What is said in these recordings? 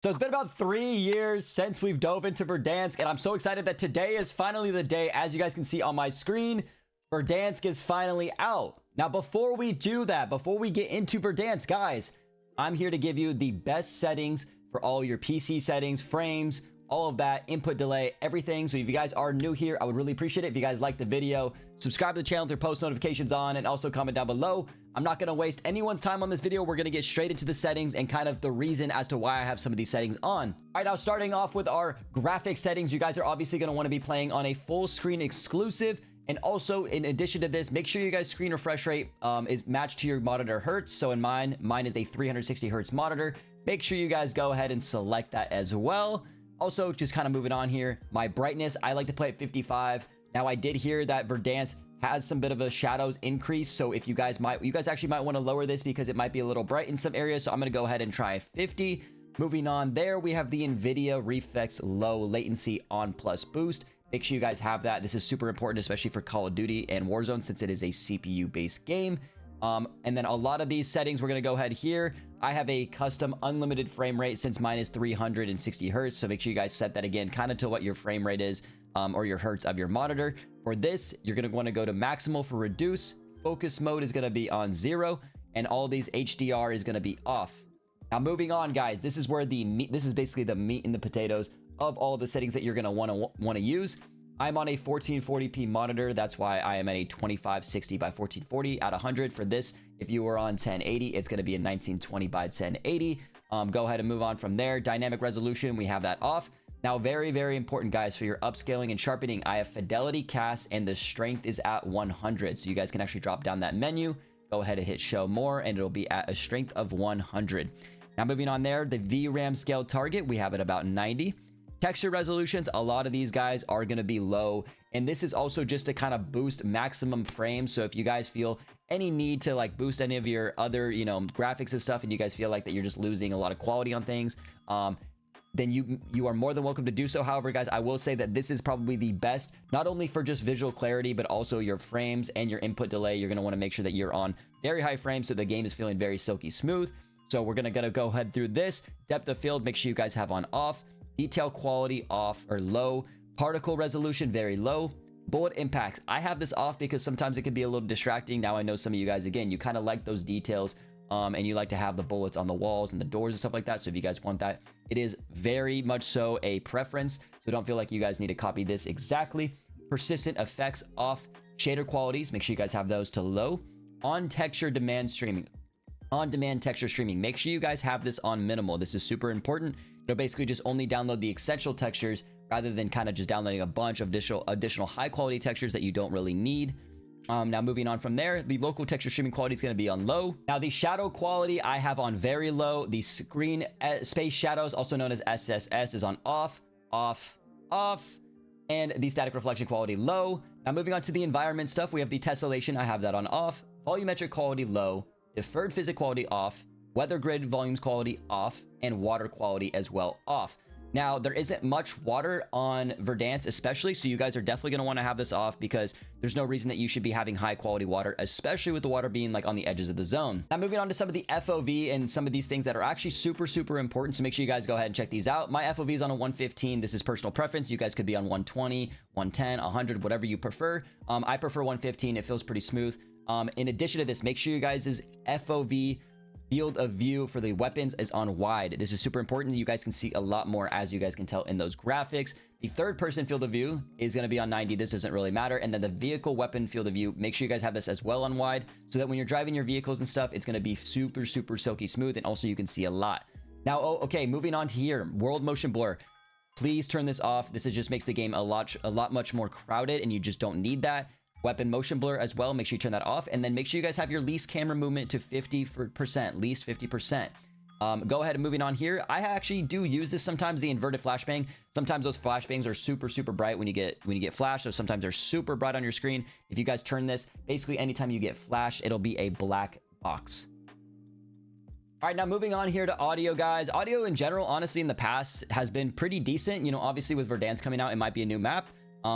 So it's been about 3 years since we've dove into Verdansk, and I'm so excited that today is finally the day. As you guys can see on my screen, Verdansk is finally out. Now, before we do that, before we get into Verdansk, guys, I'm here to give you the best settings for all your PC settings, frames, all of that, input delay, everything. So if you guys are new here, I would really appreciate it if you guys like the video, subscribe to the channel with your post notifications on, and also comment down below. I'm not going to waste anyone's time on this video. We're going to get straight into the settings and kind of the reason as to why I have some of these settings on. All right, now starting off with our graphic settings, you guys are obviously going to want to be playing on a full screen exclusive. And also, in addition to this, make sure you guys screen refresh rate is matched to your monitor hertz. So in mine is a 360 hertz monitor. Make sure you guys go ahead and select that as well. Also, just kind of moving on here, my brightness, I like to play at 55. Now, I did hear that Verdansk has some bit of a shadows increase. So if you guys actually might want to lower this because it might be a little bright in some areas. So I'm going to go ahead and try 50. Moving on there, we have the NVIDIA Reflex Low Latency On Plus Boost. Make sure you guys have that. This is super important, especially for Call of Duty and Warzone, since it is a CPU-based game. And then a lot of these settings, we're going to go ahead here. I have a custom unlimited frame rate since mine is 360 hertz. So make sure you guys set that again, kind of to what your frame rate is or your hertz of your monitor. For this, you're going to want to go to maximal for reduce. Focus mode is going to be on 0, and all these HDR is going to be off. Now, moving on, guys, this is where this is basically the meat and the potatoes of all the settings that you're going to want to use. I'm on a 1440p monitor. That's why I am at a 2560 by 1440 at 100. For this, if you were on 1080, it's going to be a 1920 by 1080. Go ahead and move on from there. Dynamic resolution, we have that off. Now, very, very important, guys, for your upscaling and sharpening, I have fidelity cast, and the strength is at 100. So you guys can actually drop down that menu, go ahead and hit show more, and it'll be at a strength of 100. Now, moving on there, the VRAM scale target, we have it about 90. Texture resolutions, a lot of these guys are going to be low, and this is also just to kind of boost maximum frames. So if you guys feel any need to like boost any of your other graphics and stuff, and you guys feel like that you're just losing a lot of quality on things, then you are more than welcome to do so. However, guys, I will say that this is probably the best, not only for just visual clarity, but also your frames and your input delay. You're going to want to make sure that you're on very high frames so the game is feeling very silky smooth. So we're going to go ahead through this. Depth of field, make sure you guys have on off. Detail quality off or low. Particle resolution very low. Bullet impacts, I have this off because sometimes it can be a little distracting. Now I know some of you guys, again, you kind of like those details and you like to have the bullets on the walls and the doors and stuff like that. So if you guys want that, it is very much so a preference. So don't feel like you guys need to copy this exactly. Persistent effects off. Shader qualities, make sure you guys have those to low. On texture demand streaming. On-demand texture streaming, make sure you guys have this on minimal. This is super important. It'll basically just only download the essential textures rather than kind of just downloading a bunch of additional high quality textures that you don't really need. Now moving on from there, the local texture streaming quality is going to be on low. Now the shadow quality I have on very low. The screen space shadows, also known as SSS, is on off, off, off. And the static reflection quality low. Now moving on to the environment stuff, we have the tessellation. I have that on off. Volumetric quality low. Deferred physics quality off, weather grid volumes quality off, and water quality as well off. Now, there isn't much water on Verdansk especially, so you guys are definitely going to want to have this off because there's no reason that you should be having high quality water, especially with the water being like on the edges of the zone. Now, moving on to some of the FOV and some of these things that are actually super, super important, so make sure you guys go ahead and check these out. My FOV is on a 115. This is personal preference. You guys could be on 120, 110, 100, whatever you prefer. I prefer 115. It feels pretty smooth. In addition to this, make sure you guys' FOV field of view for the weapons is on wide. This is super important. You guys can see a lot more, as you guys can tell in those graphics. The third person field of view is going to be on 90. This doesn't really matter. And then the vehicle weapon field of view, make sure you guys have this as well on wide so that when you're driving your vehicles and stuff, it's going to be super, super silky smooth. And also you can see a lot. Now, okay, moving on to here, world motion blur. Please turn this off. This just makes the game a lot much more crowded, and you just don't need that. Weapon motion blur as well, make sure you turn that off, and then make sure you guys have your least camera movement to 50%, least 50%. Go ahead and moving on here. I actually do use this sometimes, the inverted flashbang. Sometimes those flashbangs are super, super bright when you get flash. So sometimes they're super bright on your screen. If you guys turn this, basically anytime you get flash, it'll be a black box. All right, now moving on here to audio, guys. Audio in general, honestly, in the past has been pretty decent. Obviously with Verdansk coming out, it might be a new map.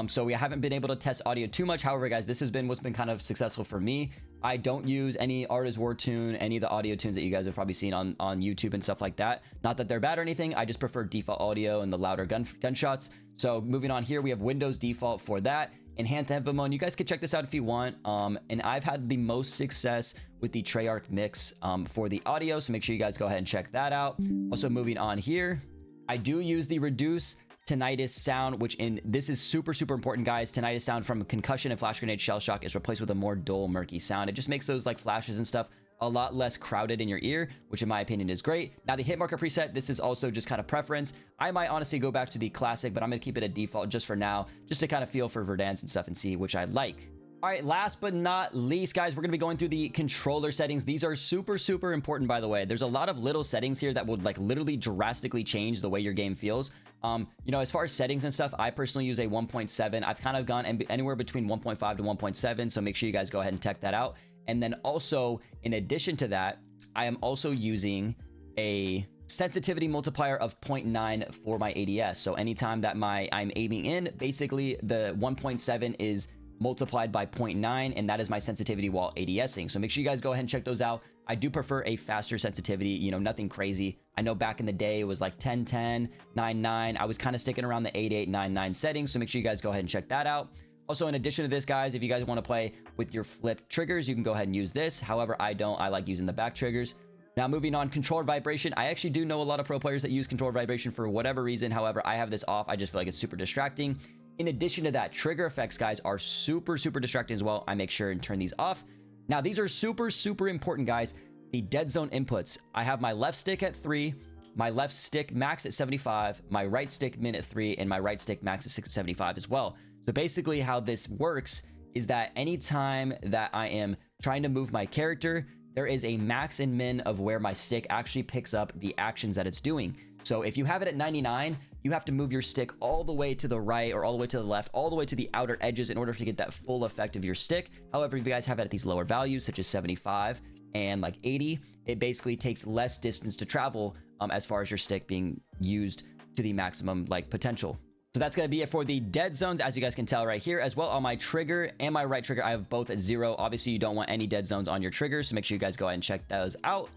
So we haven't been able to test audio too much. However, guys, this has been what's been kind of successful for me. I don't use any Artist War tune, any of the audio tunes that you guys have probably seen on YouTube and stuff like that. Not that they're bad or anything. I just prefer default audio and the louder gunshots. So moving on here, we have Windows default for that. Enhanced headphone mode. You guys can check this out if you want. And I've had the most success with the Treyarch mix for the audio. So make sure you guys go ahead and check that out. Also moving on here, I do use the reduce tinnitus sound, which this is super important, guys. Tinnitus sound from concussion and flash grenade shell shock is replaced with a more dull, murky sound. It just makes those like flashes and stuff a lot less crowded in your ear, which in my opinion is great. Now the hit marker preset, this is also just kind of preference. I might honestly go back to the classic, but I'm gonna keep it a default just for now, just to kind of feel for Verdansk and stuff and see which I like. All right, last but not least, guys, we're gonna be going through the controller settings. These are super important, by the way. There's a lot of little settings here that would like literally drastically change the way your game feels. You know, as far as settings and stuff, I personally use a 1.7. I've kind of gone anywhere between 1.5 to 1.7, so make sure you guys go ahead and check that out. And then also, in addition to that, I am also using a sensitivity multiplier of 0.9 for my ADS. So anytime that I'm aiming in, basically the 1.7 is multiplied by 0.9, and that is my sensitivity while ADSing. So make sure you guys go ahead and check those out. I do prefer a faster sensitivity, you know, nothing crazy. I know back in the day it was like 1010, 99. I was kind of sticking around the 8899 settings, so make sure you guys go ahead and check that out. Also, in addition to this, guys, if you guys want to play with your flipped triggers, you can go ahead and use this. However, I don't. I like using the back triggers. Now, moving on, controller vibration. I actually do know a lot of pro players that use controller vibration for whatever reason. However, I have this off. I just feel like it's super distracting. In addition to that, trigger effects, guys, are super distracting as well. I make sure and turn these off. Now, these are super important, guys. The dead zone inputs. I have my left stick at 3, my left stick max at 75, my right stick min at 3, and my right stick max at 675 as well. So basically how this works is that anytime that I am trying to move my character, there is a max and min of where my stick actually picks up the actions that it's doing. So if you have it at 99, you have to move your stick all the way to the right or all the way to the left, all the way to the outer edges in order to get that full effect of your stick. However, if you guys have it at these lower values, such as 75 and like 80, it basically takes less distance to travel as far as your stick being used to the maximum like potential. So that's going to be it for the dead zones, as you guys can tell right here. As well, on my trigger and my right trigger, I have both at 0. Obviously, you don't want any dead zones on your triggers, so make sure you guys go ahead and check those out.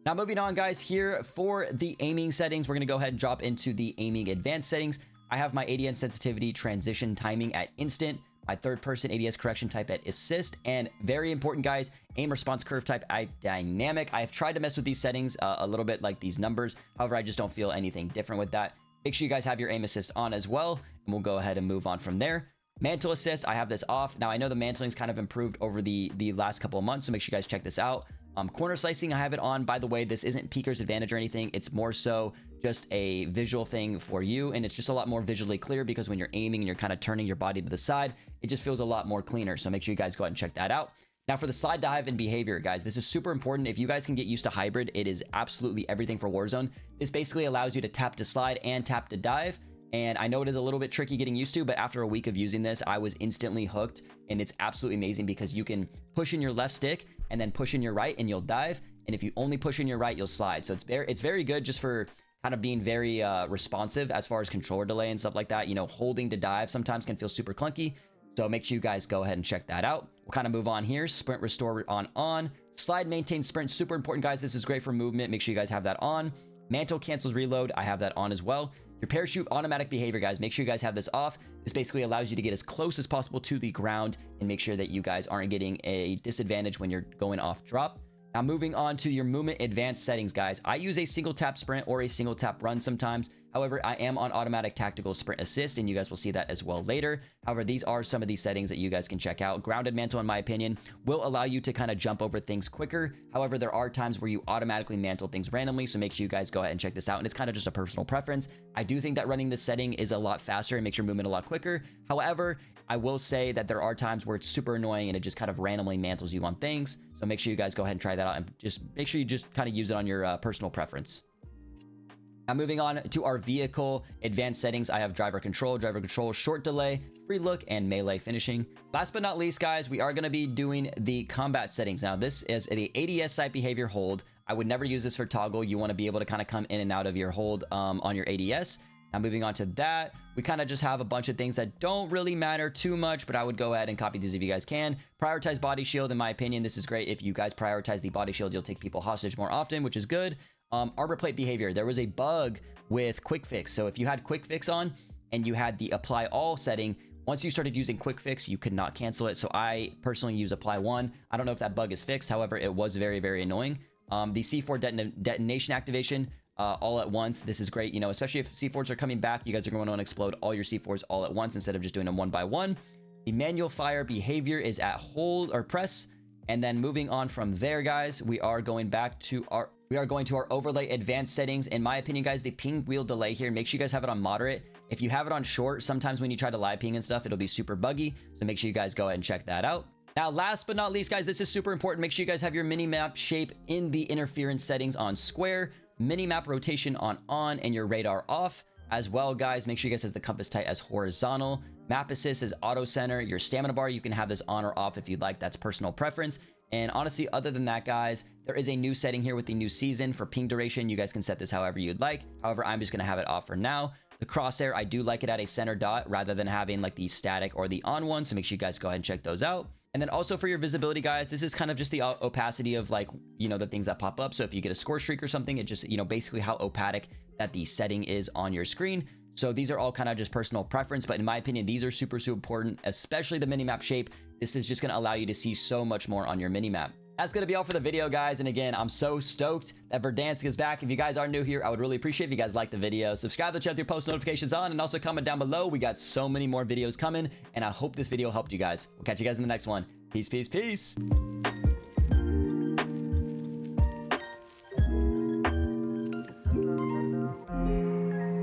Now, moving on, guys, here for the aiming settings, we're going to go ahead and drop into the aiming advanced settings. I have my ADS sensitivity transition timing at instant, my third person ADS correction type at assist, and very important, guys, aim response curve type at dynamic. I have tried to mess with these settings a little bit, like these numbers. However, I just don't feel anything different with that. Make sure you guys have your aim assist on as well, and we'll go ahead and move on from there. Mantle assist, I have this off. Now, I know the mantling's kind of improved over the last couple of months, so make sure you guys check this out. Corner slicing, I have it on. By the way, this isn't peeker's advantage or anything. It's more so just a visual thing for you, and it's just a lot more visually clear because when you're aiming and you're kind of turning your body to the side, it just feels a lot more cleaner. So make sure you guys go ahead and check that out. Now, for the slide dive and behavior, guys, this is super important. If you guys can get used to hybrid, it is absolutely everything for Warzone. This basically allows you to tap to slide and tap to dive. And I know it is a little bit tricky getting used to, but after a week of using this, I was instantly hooked. And it's absolutely amazing because you can push in your left stick and then push in your right and you'll dive. And if you only push in your right, you'll slide. So it's very good just for kind of being very responsive as far as controller delay and stuff like that. You know, holding to dive sometimes can feel super clunky. So make sure you guys go ahead and check that out. We'll kind of move on here. Sprint restore on. Slide maintain sprint. Super important, guys. This is great for movement. Make sure you guys have that on. Mantle cancels reload. I have that on as well. Your parachute automatic behavior, guys. Make sure you guys have this off. This basically allows you to get as close as possible to the ground and make sure that you guys aren't getting a disadvantage when you're going off drop. Now, moving on to your movement advanced settings, guys. I use a single tap sprint or a single tap run sometimes. However, I am on automatic tactical sprint assist, and you guys will see that as well later. However, these are some of these settings that you guys can check out. Grounded mantle, in my opinion, will allow you to kind of jump over things quicker. However, there are times where you automatically mantle things randomly, so make sure you guys go ahead and check this out. And it's kind of just a personal preference. I do think that running this setting is a lot faster and makes your movement a lot quicker. However, I will say that there are times where it's super annoying and it just kind of randomly mantles you on things. So make sure you guys go ahead and try that out and just make sure you just kind of use it on your personal preference. Now, moving on to our vehicle advanced settings, I have driver control, short delay, free look, and melee finishing. Last but not least, guys, we are going to be doing the combat settings. Now, this is the ADS site behavior hold. I would never use this for toggle. You want to be able to kind of come in and out of your hold on your ADS. Now moving on to that, we kind of just have a bunch of things that don't really matter too much, but I would go ahead and copy these if you guys can. Prioritize body shield. In my opinion, this is great. If you guys prioritize the body shield, you'll take people hostage more often, which is good. Armor plate behavior. There was a bug with quick fix. So if you had quick fix on and you had the apply all setting, once you started using quick fix, you could not cancel it. So I personally use apply one. I don't know if that bug is fixed. However, it was very, very annoying. The C4 detonation activation, all at once. This is great, you know, especially if C4s are coming back, you guys are going to want to explode all your C4s all at once instead of just doing them one by one. The manual fire behavior is at hold or press. And then moving on from there, guys, we are going to our overlay advanced settings. In my opinion, guys, the ping wheel delay here, make sure you guys have it on moderate. If you have it on short, sometimes when you try to live ping and stuff, it'll be super buggy. So make sure you guys go ahead and check that out. Now, last but not least, guys, this is super important. Make sure you guys have your mini-map shape in the interference settings on square, mini-map rotation on, and your radar off. As well, guys, make sure you guys have the compass type as horizontal. Map assist is auto center. Your stamina bar, you can have this on or off if you'd like. That's personal preference. And honestly, other than that, guys, there is a new setting here with the new season for ping duration. You guys can set this however you'd like. However, I'm just going to have it off for now. The crosshair, I do like it at a center dot rather than having like the static or the on one. So make sure you guys go ahead and check those out. And then also for your visibility, guys, this is kind of just the opacity of like, you know, the things that pop up. So if you get a score streak or something, it just, you know, basically how opaque that the setting is on your screen. So these are all kind of just personal preference, but in my opinion, these are super, super important, especially the minimap shape. This is just going to allow you to see so much more on your minimap. That's going to be all for the video, guys. And again, I'm so stoked that Verdansk is back. If you guys are new here, I would really appreciate if you guys like the video. Subscribe to the channel with your post notifications on, and also comment down below. We got so many more videos coming, and I hope this video helped you guys. We'll catch you guys in the next one. Peace, peace, peace.